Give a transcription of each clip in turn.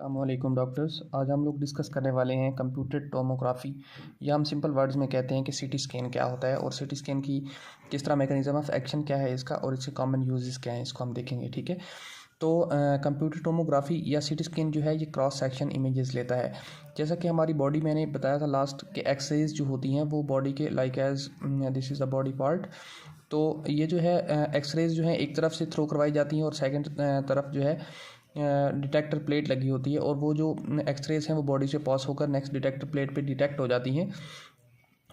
अस्सलामुअलैकुम डॉक्टर्स। आज हम लोग डिस्कस करने वाले हैं कंप्यूटेड टोमोग्राफी, या हम सिंपल वर्ड्स में कहते हैं कि सीटी स्कैन क्या होता है और सीटी स्कैन की किस तरह मैकेनिज्म ऑफ एक्शन क्या है इसका और इसके कॉमन यूजेस क्या हैं, इसको हम देखेंगे। ठीक है, तो कंप्यूटर टोमोग्राफी या सीटी स्कैन जो है ये क्रॉस सेक्शन इमेजेस लेता है। जैसा कि हमारी बॉडी, मैंने बताया था लास्ट के एक्सरेज जो होती हैं वो बॉडी के like as this is the body part. तो ये जो है एक्सरेज जो है एक तरफ से थ्रो करवाई जाती हैं और सेकंड तरफ जो है डिटेक्टर प्लेट लगी होती है, और वो जो एक्सरेज हैं वो बॉडी से पास होकर नेक्स्ट डिटेक्टर प्लेट पे डिटेक्ट हो जाती हैं।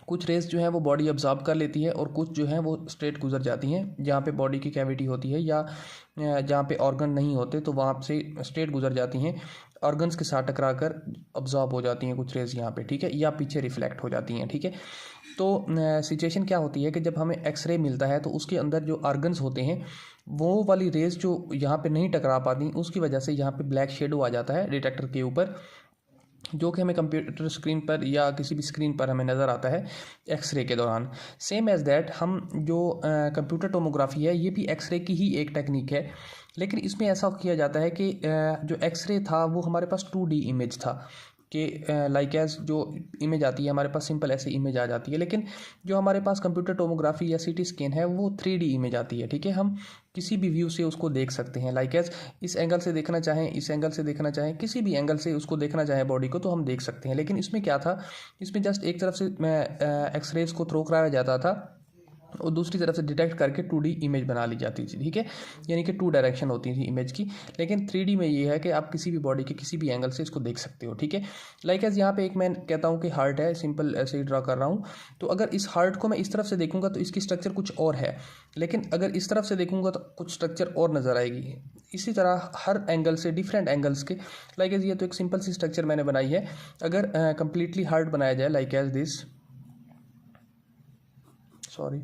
कुछ रेस जो है वो बॉडी अब्जॉर्ब कर लेती है और कुछ जो है वो स्ट्रेट गुजर जाती हैं जहाँ पे बॉडी की कैविटी होती है या जहाँ पे ऑर्गन नहीं होते तो वहाँ से स्ट्रेट गुजर जाती हैं, ऑर्गन्स के साथ टकरा कर अब्जॉर्ब हो जाती हैं कुछ रेस यहाँ पे। ठीक है, या पीछे रिफ्लेक्ट हो जाती हैं। ठीक है, तो सिचुएशन क्या होती है कि जब हमें एक्सरे मिलता है तो उसके अंदर जो ऑर्गन्स होते हैं वो वाली रेस जो यहाँ पे नहीं टकरा पाती, उसकी वजह से यहाँ पे ब्लैक शेडो आ जाता है डिटेक्टर के ऊपर, जो कि हमें कंप्यूटर स्क्रीन पर या किसी भी स्क्रीन पर हमें नज़र आता है एक्सरे के दौरान। सेम एज़ दैट हम जो कंप्यूटर टोमोग्राफी है ये भी एक्सरे की ही एक टेक्निक है, लेकिन इसमें ऐसा किया जाता है कि जो एक्सरे था वो हमारे पास 2D इमेज था कि लाइक एज जो इमेज आती है हमारे पास सिंपल ऐसे इमेज आ जाती है, लेकिन जो हमारे पास कंप्यूटर टोमोग्राफी या सीटी स्कैन है वो 3D इमेज आती है। ठीक है, हम किसी भी व्यू से उसको देख सकते हैं, लाइक एज इस एंगल से देखना चाहें, इस एंगल से देखना चाहें, किसी भी एंगल से उसको देखना चाहें बॉडी को तो हम देख सकते हैं। लेकिन इसमें क्या था, इसमें जस्ट एक तरफ से एक्सरेज को थ्रो कराया जाता था और दूसरी तरफ से डिटेक्ट करके 2D इमेज बना ली जाती थी। ठीक है, यानी कि 2 डायरेक्शन होती थी इमेज की, लेकिन 3D में ये है कि आप किसी भी बॉडी के किसी भी एंगल से इसको देख सकते हो। ठीक है, लाइक एज यहाँ पे एक मैं कहता हूँ कि हार्ट है, सिंपल ऐसे ही ड्रा कर रहा हूँ, तो अगर इस हार्ट को मैं इस तरफ से देखूंगा तो इसकी स्ट्रक्चर कुछ और है, लेकिन अगर इस तरफ से देखूंगा तो कुछ स्ट्रक्चर और नज़र आएगी। इसी तरह हर एंगल से डिफरेंट एंगल्स के, लाइक एज ये तो एक सिंपल सी स्ट्रक्चर मैंने बनाई है, अगर कंप्लीटली हार्ट बनाया जाए लाइक एज दिस, सॉरी,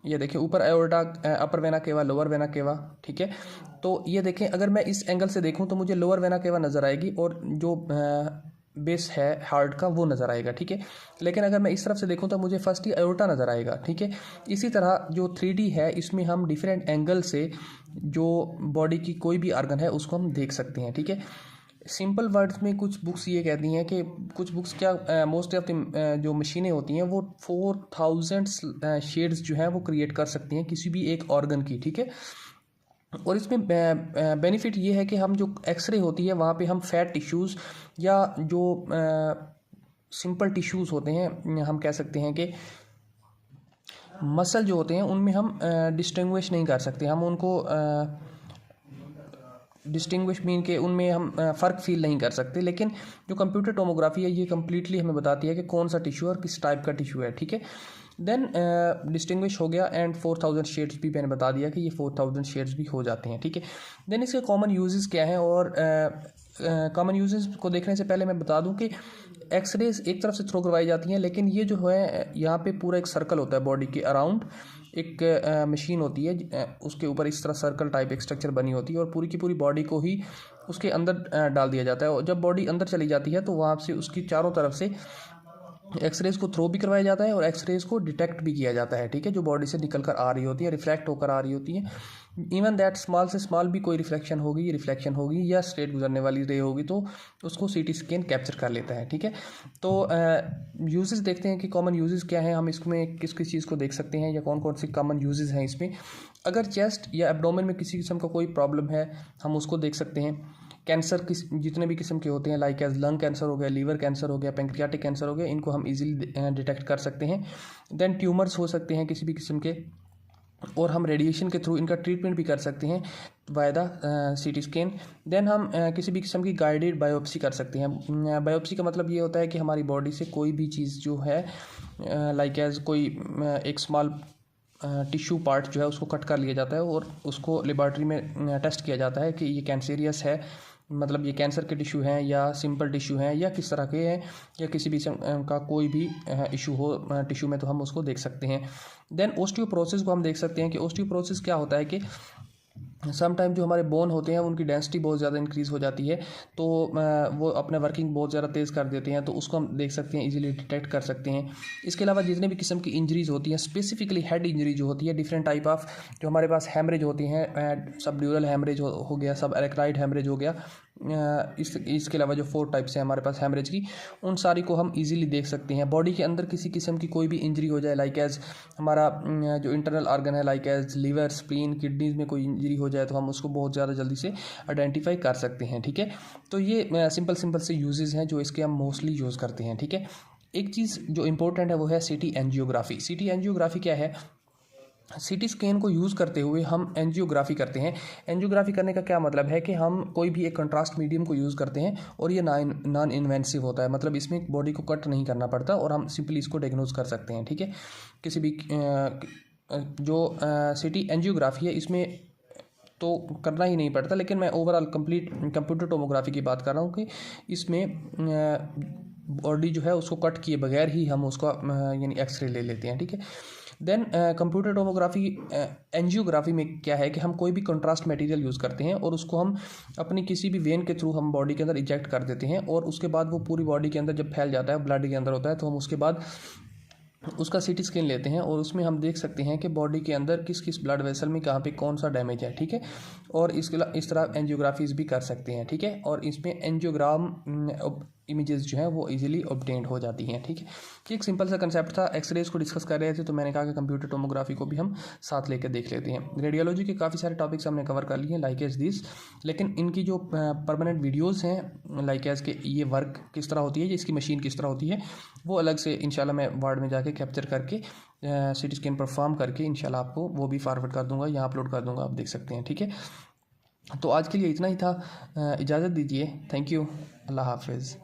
ये देखिए ऊपर aorta, upper vena cava, lower vena cava. ठीक है, तो ये देखें अगर मैं इस एंगल से देखूं तो मुझे लोअर वेना केवा नज़र आएगी और जो बेस है हार्ट का वो नज़र आएगा। ठीक है, लेकिन अगर मैं इस तरफ से देखूं तो मुझे फर्स्ट ही एओर्टा नज़र आएगा। ठीक है, इसी तरह जो 3D है इसमें हम डिफरेंट एंगल से जो बॉडी की कोई भी ऑर्गन है उसको हम देख सकते हैं। ठीक है, सिंपल वर्ड्स में कुछ बुक्स ये कहती हैं कि कुछ बुक्स क्या, मोस्ट ऑफ द जो मशीनें होती हैं वो 4000 शेड्स जो हैं वो क्रिएट कर सकती हैं किसी भी एक ऑर्गन की। ठीक है, और इसमें बेनिफिट ये है कि हम जो एक्सरे होती है वहाँ पे हम फैट टिश्यूज़ या जो सिंपल टिश्यूज़ होते हैं, हम कह सकते हैं कि मसल जो होते हैं उनमें हम डिस्टिंग्विश नहीं कर सकते, हम उनको डिस्टिंग्विश मीन के उनमें हम फ़र्क फील नहीं कर सकते। लेकिन जो कंप्यूटर टोमोग्राफी है ये कम्प्लीटली हमें बताती है कि कौन सा टिश्यू और किस टाइप का टिश्यू है। ठीक है, देन डिस्टिंग्विश हो गया, एंड 4000 शेड्स भी मैंने बता दिया कि ये 4000 शेड्स भी हो जाते हैं। ठीक है, देन इसके कॉमन यूजेस क्या हैं, और कॉमन यूजेस को देखने से पहले मैं बता दूं कि एक्सरेज एक तरफ से थ्रो करवाई जाती हैं, लेकिन ये जो है यहाँ पे पूरा एक सर्कल होता है बॉडी के अराउंड, एक मशीन होती है उसके ऊपर इस तरह सर्कल टाइप एक स्ट्रक्चर बनी होती है और पूरी की पूरी बॉडी को ही उसके अंदर डाल दिया जाता है, और जब बॉडी अंदर चली जाती है तो वहाँ से उसकी चारों तरफ से एक्सरेज को थ्रो भी करवाया जाता है और एक्सरेज को डिटेक्ट भी किया जाता है। ठीक है, जो बॉडी से निकल कर आ रही होती है, रिफ्लेक्ट होकर आ रही होती है, इवन दैट स्मॉल से स्मॉल भी कोई रिफ्लेक्शन होगी या स्ट्रेट गुजरने वाली रे होगी तो उसको सीटी स्कैन कैप्चर कर लेता है। ठीक है, तो यूजेस देखते हैं कि कॉमन यूजेस क्या हैं, हम इसमें किस किस चीज़ को देख सकते हैं या कौन कौन सी कॉमन यूजेस हैं इसमें। अगर चेस्ट या एब्डोमेन में किसी किस्म का कोई प्रॉब्लम है हम उसको देख सकते हैं। कैंसर किस जितने भी किस्म के होते हैं लाइक एज लंग कैंसर हो गया, लीवर कैंसर हो गया, पेंक्रियाटिक कैंसर हो गया, इनको हम इजीली डिटेक्ट कर सकते हैं। देन ट्यूमर्स हो सकते हैं किसी भी किस्म के, और हम रेडिएशन के थ्रू इनका ट्रीटमेंट भी कर सकते हैं by the CT scan. Then हम किसी भी किस्म की गाइडेड बायोप्सी कर सकते हैं। बायोप्सी का मतलब ये होता है कि हमारी बॉडी से कोई भी चीज़ जो है लाइक एज कोई एक स्मॉल टिश्यू पार्ट जो है उसको कट कर लिया जाता है और उसको लेबॉर्ट्री में टेस्ट किया जाता है कि ये कैंसेरियस है, मतलब ये कैंसर के टिश्यू हैं या सिंपल टिश्यू हैं या किस तरह के हैं, या किसी भी का कोई भी इशू हो टिश्यू में तो हम उसको देख सकते हैं। देन ओस्टियोपोरोसिस को हम देख सकते हैं कि ओस्टियोपोरोसिस क्या होता है कि सम टाइम जो हमारे बोन होते हैं उनकी डेंसिटी बहुत ज़्यादा इंक्रीज़ हो जाती है, तो वो अपने वर्किंग बहुत ज़्यादा तेज़ कर देते हैं, तो उसको हम देख सकते हैं, इजीली डिटेक्ट कर सकते हैं। इसके अलावा जितने भी किस्म की इंजरीज़ होती हैं, स्पेसिफिकली हेड इंजरी जो होती है, डिफरेंट टाइप ऑफ जो हमारे पास हैमरेज होती हैं, सब ड्यूरल हैमरेज हो गया, सब एरेक्राइड हैमरेज हो गया, इसके अलावा जो 4 टाइप्स हैं हमारे पास हेमरेज की, उन सारी को हम इजीली देख सकते हैं। बॉडी के अंदर किसी किस्म की कोई भी इंजरी हो जाए, लाइक एज हमारा जो इंटरनल ऑर्गन है, like as liver, spleen, kidneys में कोई इंजरी हो जाए तो हम उसको बहुत ज़्यादा जल्दी से आइडेंटिफाई कर सकते हैं। ठीक है, तो ये सिंपल से यूजेस हैं जो इसके हम मोस्टली यूज़ करते हैं। ठीक है, एक चीज़ जो इंपॉर्टेंट है वो है सीटी एंजियोग्राफी। सीटी एंजियोग्राफी क्या है? सीटी स्कैन को यूज़ करते हुए हम एंजियोग्राफी करते हैं। एंजियोग्राफी करने का क्या मतलब है कि हम कोई भी एक कंट्रास्ट मीडियम को यूज़ करते हैं और ये नॉन इन्वेंसिव होता है, मतलब इसमें बॉडी को कट नहीं करना पड़ता और हम सिंपली इसको डायग्नोज कर सकते हैं। ठीक है, किसी भी जो सीटी एंजियोग्राफी है इसमें तो करना ही नहीं पड़ता, लेकिन मैं ओवरऑल कंप्लीट कंप्यूटर टोमोग्राफी की बात कर रहा हूँ कि इसमें बॉडी जो है उसको कट किए बगैर ही हम उसका यानी एक्सरे ले लेते हैं। ठीक है, देन कंप्यूटर टोमोग्राफी एंजियोग्राफी में क्या है कि हम कोई भी कंट्रास्ट मटेरियल यूज़ करते हैं और उसको हम अपनी किसी भी वेन के थ्रू हम बॉडी के अंदर इंजेक्ट कर देते हैं और उसके बाद वो पूरी बॉडी के अंदर जब फैल जाता है, ब्लड के अंदर होता है, तो हम उसके बाद उसका सीटी स्कैन लेते हैं और उसमें हम देख सकते हैं कि बॉडी के अंदर किस किस ब्लड वेसल में कहाँ पे कौन सा डैमेज है। ठीक है, और इस तरह एंजियोग्राफीज भी कर सकते हैं। ठीक है, और इसमें एंजियोग्राम इमेजेस जो हैं वो इजीली ऑब्टेन्ड हो जाती हैं। ठीक है, कि एक सिंपल सा कंसेप्ट था, एक्सरेज को डिस्कस कर रहे थे तो मैंने कहा कि कंप्यूटर टोमोग्राफी को भी हम साथ लेकर देख लेते हैं। रेडियोलॉजी के काफ़ी सारे टॉपिक्स हमने कवर कर लिए हैं लाइक एज दिस, लेकिन इनकी जो परमानेंट वीडियोज़ हैं लाइक एज के ये वर्क किस तरह होती है, इसकी मशीन किस तरह होती है, वो अलग से इंशाल्लाह मैं वर्ड में जाके कैप्चर करके सीटी स्कैन परफॉर्म करके इंशाल्लाह आपको वो भी फॉरवर्ड कर दूंगा, यहाँ अपलोड कर दूंगा, आप देख सकते हैं। ठीक है, तो आज के लिए इतना ही था, इजाज़त दीजिए। थैंक यू, अल्लाह हाफिज़।